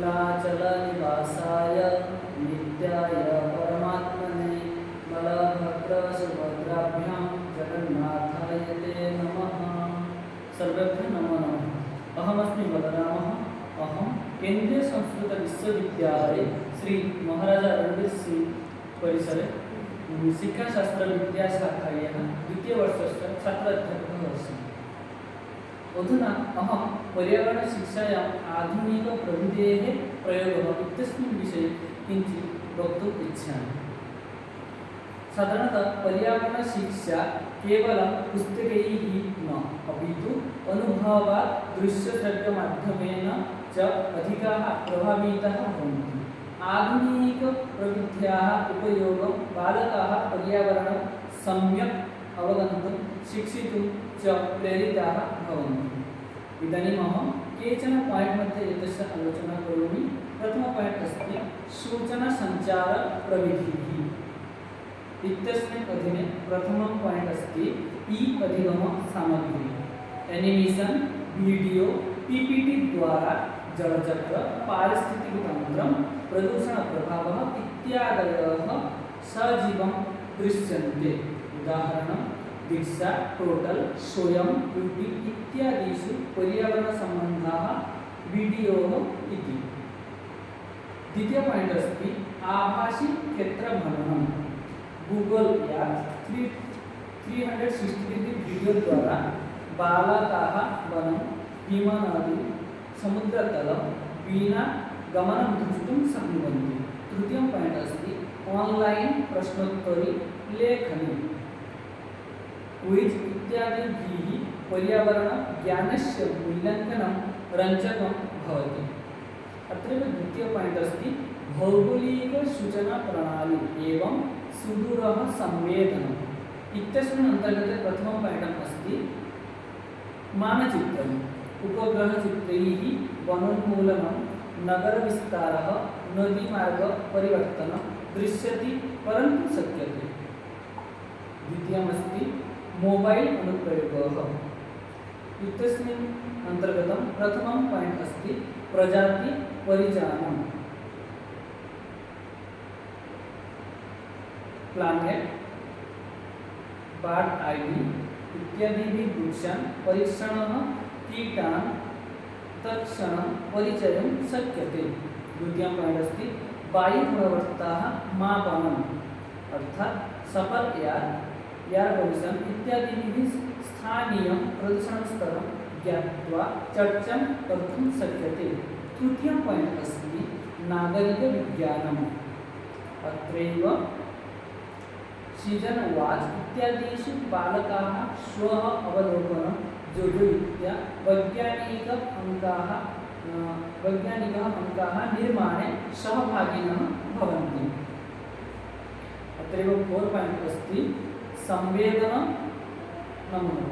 नीलाचलनिवासाय नित्याय परमात्मने बलभद्रसुभद्राभ्यां जगन्नाथाय ते नमः। सर्वेभ्यो नमो नमः। अहमस्मि बलरामः। अहं केन्द्रीय संस्कृत विश्वविद्यालये श्री महाराजा रणवीर सिंह परिसरे शिक्षाशास्त्र विद्याशाखायाः द्वितीयवर्षस्य छात्राध्यापकः अस्मि। अधुना अहं पर्यावरणशिक्षायाम् आधुनिकप्रविधेः प्रयोगः इत्यस्मिन् विषये किञ्चित् वक्तुम् इच्छामि। साधारणतः पर्यावरणशिक्षा केवलं पुस्तकैः न अपितु अनुभवात् दृश्यश्रव्यमाध्यमेन च अधिकाः प्रभाविताः भवन्ति। आधुनिकप्रविध्याः उपयोगं बालकाः पर्यावरणं सम्यक् अवगन्तुं शिक्षितुं च प्रेरिताः भवन्ति। इदानीम् अहं केचन पायिण्ट् मध्ये एतस्य आलोचना करोमि। प्रथम पायिण्ट् अस्ति सूचनासञ्चारप्रविधिः इत्यस्मिन् अधीने प्रथमं पायिण्ट् अस्ति अधिगमसामग्री एनिमेशन् वीडियो पीपीटी द्वारा जलचक्र पारिस्थितिकतन्त्रं प्रदूषणप्रभावः इत्यादयः सजीवं दृश्यन्ते। उदाहरणं दीक्षा टोटल स्वयं यूट्यूब इत्यादिषु पर्यावरणसम्बन्धाः वीडियो इति। द्वितीय पायिण्ट् अस्ति आभासी क्षेत्रभ्रमणं गूगल या 360 डिग्री वीडियो द्वारा बालकाः वनं हिमनदी समुद्रतलं विना गमनं द्रष्टुं शक्नुवन्ति। तृतीयं पायिण्ट् अस्ति ऑनलाइन प्रश्नोत्तरी लेखनी क्विज इत्यादिभिः पर्यावरणज्ञानस्य मूल्याङ्कनं रञ्जकं भवति। अत्रैव द्वितीय पायिण्ट् अस्ति भौगोलिकसूचनाप्रणाली एवं सुदूरः संवेदनम् इत्यस्मिन् अन्तर्गते प्रथमं पायिण्ट् अस्ति मानचित्रम् उपग्रहचित्रैः वनोन्मूलनं नगरविस्तारः नदीमार्गपरिवर्तनं दृश्यते परन्तु शक्यते। द्वितीयमस्ति मोबाइल अनुप्रयोगः इत्यस्मिन् अन्तर्गतं प्रथमं पायिण्ट् अस्ति प्रजातिपरिचयनं प्लानेट बर्ड आईडी इत्यादिभिः वृक्षान् परीक्षणः कीटान् तत्क्षणं परिचयं शक्यते। द्वितीयं पायिण्ट् अस्ति वायुगुणवत्ताः मापनम् अर्थात् सफल एयर पोल्यूशन इत्यादिभिः स्थानीयं प्रदूषणस्तरं ज्ञात्वा चर्चां कर्तुं शक्यते। तृतीयं पायिण्ट् अस्ति नागरिकविज्ञानम् अत्रैव सीजन वाच इत्यादिषु बालकाः स्वः अवलोकनं जोजो इत्या वैज्ञानिकः अंकाः निर्माणे सहभागिनः भवन्ति। अत्रैव 4 पायिण्ट् अस्ति संवेदननमूना